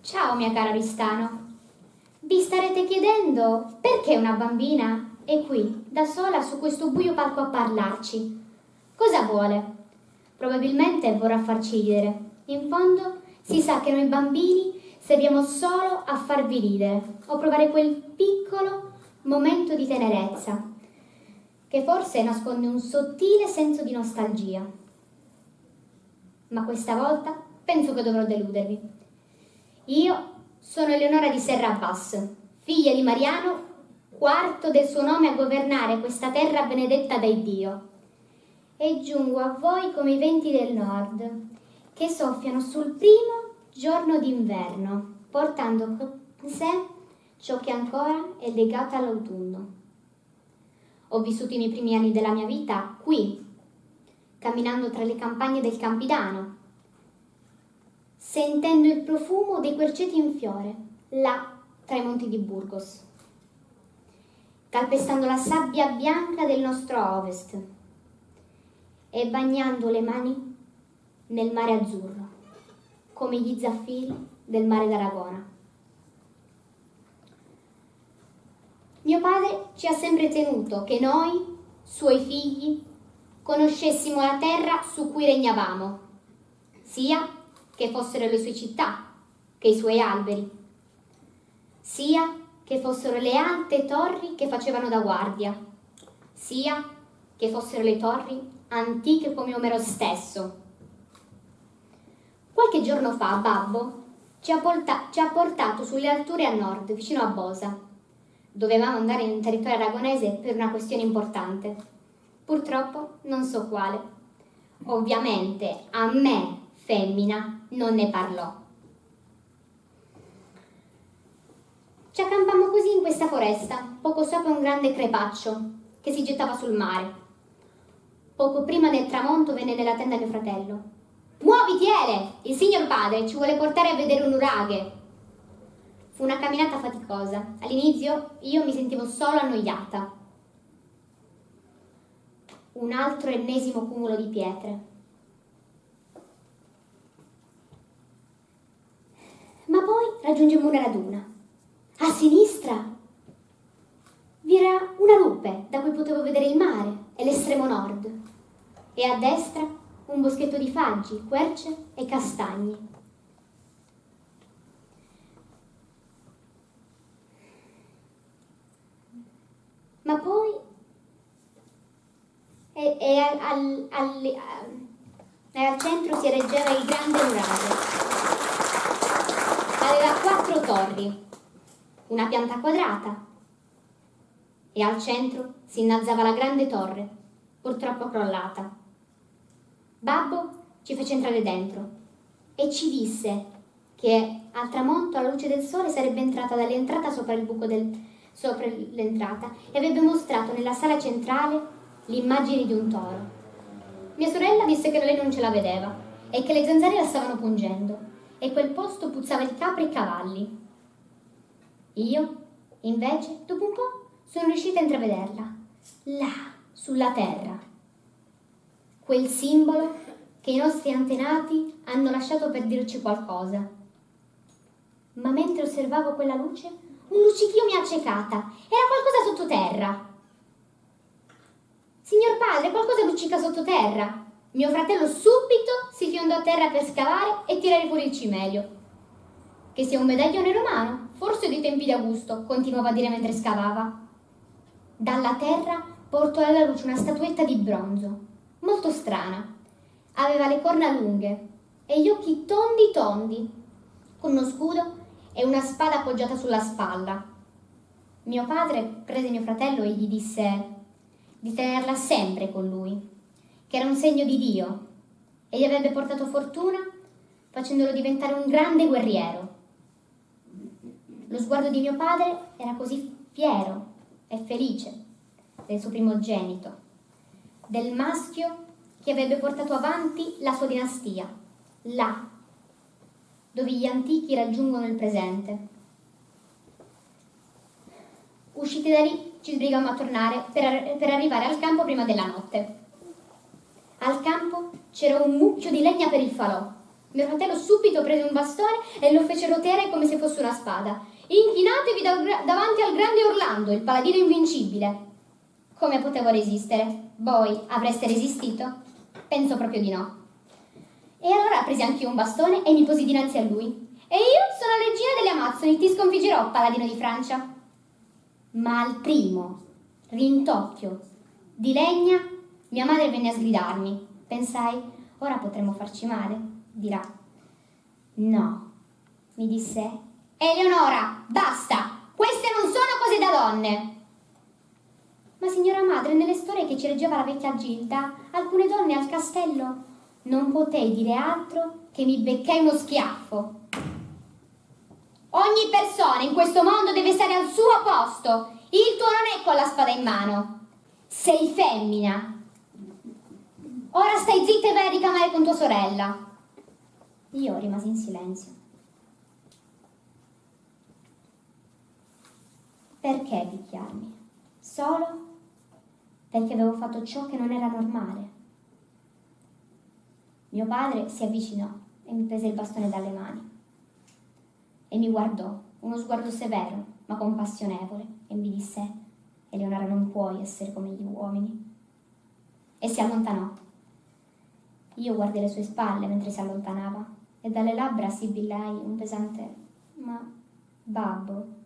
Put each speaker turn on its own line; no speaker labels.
Ciao mia cara Ristano. Vi starete chiedendo perché una bambina è qui, da sola, su questo buio palco a parlarci? Cosa vuole? Probabilmente vorrà farci ridere. In fondo si sa che noi bambini serviamo solo a farvi ridere o provare quel piccolo momento di tenerezza che forse nasconde un sottile senso di nostalgia. Ma questa volta penso che dovrò deludervi. Io sono Eleonora di Serra Abbas, figlia di Mariano, quarto del suo nome a governare questa terra benedetta da Dio. E giungo a voi come i venti del nord, che soffiano sul primo giorno d'inverno, portando con sé ciò che ancora è legato all'autunno. Ho vissuto i miei primi anni della mia vita qui, camminando tra le campagne del Campidano, sentendo il profumo dei querceti in fiore, là tra i monti di Burgos, calpestando la sabbia bianca del nostro ovest e bagnando le mani nel mare azzurro, come gli zaffiri del mare d'Aragona. Mio padre ci ha sempre tenuto che noi, suoi figli, conoscessimo la terra su cui regnavamo, sia che fossero le sue città, che i suoi alberi, sia che fossero le alte torri che facevano da guardia, sia che fossero le torri antiche come Omero stesso. Qualche giorno fa Babbo ci ha portato sulle alture a nord, vicino a Bosa. Dovevamo andare in territorio aragonese per una questione importante. Purtroppo non so quale. Ovviamente a me, femmina, non ne parlò. Ci accampammo così in questa foresta, poco sopra un grande crepaccio che si gettava sul mare. Poco prima del tramonto venne nella tenda mio fratello. «Muoviti, Ele! Il signor padre ci vuole portare a vedere un nuraghe!» Fu una camminata faticosa. All'inizio io mi sentivo solo annoiata. Un altro ennesimo cumulo di pietre. Ma poi raggiungemmo una raduna. A sinistra vi era una rupe da cui potevo vedere il mare e l'estremo nord. E a destra un boschetto di faggi, querce e castagni. Ma poi al centro si reggeva il grande nuraghe. Aveva 4 torri, una pianta quadrata, e al centro si innalzava la grande torre, purtroppo crollata. Babbo ci fece entrare dentro e ci disse che al tramonto, alla luce del sole, sarebbe entrata dall'entrata sopra il buco sopra l'entrata e avrebbe mostrato nella sala centrale l'immagine di un toro. Mia sorella disse che lei non ce la vedeva e che le zanzare la stavano pungendo e quel posto puzzava di capri e cavalli. Io, invece, dopo un po' sono riuscita a intravederla, là, sulla terra. Quel simbolo che i nostri antenati hanno lasciato per dirci qualcosa. Ma mentre osservavo quella luce, un luccichio mi ha accecata. Era qualcosa sottoterra. Signor padre, qualcosa luccica sottoterra. Mio fratello subito si fiondò a terra per scavare e tirare fuori il cimelio. Che sia un medaglione romano, forse dei tempi d'Augusto, continuava a dire mentre scavava. Dalla terra portò alla luce una statuetta di bronzo, molto strana. Aveva le corna lunghe e gli occhi tondi tondi, con uno scudo e una spada appoggiata sulla spalla. Mio padre prese mio fratello e gli disse di tenerla sempre con lui, che era un segno di Dio e gli avrebbe portato fortuna facendolo diventare un grande guerriero. Lo sguardo di mio padre era così fiero e felice del suo primogenito, del maschio che avrebbe portato avanti la sua dinastia, là dove gli antichi raggiungono il presente. Usciti da lì, ci sbrigammo a tornare per arrivare al campo prima della notte. Al campo c'era un mucchio di legna per il falò, Mio fratello subito prese un bastone e lo fece rotere come se fosse una spada. Inchinatevi davanti al grande Orlando, il paladino invincibile. Come potevo resistere? Voi avreste resistito? Penso proprio di no. E allora presi anch'io un bastone e mi posi dinanzi a lui. E io sono la regina delle Amazzoni, ti sconfiggerò, paladino di Francia. Ma al primo rintocchio di legna, mia madre venne a sgridarmi. Pensai, ora potremmo farci male, dirà. No, mi disse, Eleonora, basta, queste non sono cose da donne. Ma signora madre, nelle storie che ci leggeva la vecchia Gilda, alcune donne al castello, non potei dire altro che mi beccai uno schiaffo. Ogni persona in questo mondo deve stare al suo posto. Il tuo non è con la spada in mano. Sei femmina. Ora stai zitta e vai a ricamare con tua sorella. Io rimasi in silenzio. Perché picchiarmi? Solo perché avevo fatto ciò che non era normale. Mio padre si avvicinò e mi prese il bastone dalle mani. E mi guardò, uno sguardo severo, ma compassionevole, e mi disse, Eleonora, non puoi essere come gli uomini. E si allontanò. Io guardai le sue spalle mentre si allontanava, e dalle labbra sibillai un pesante, ma babbo.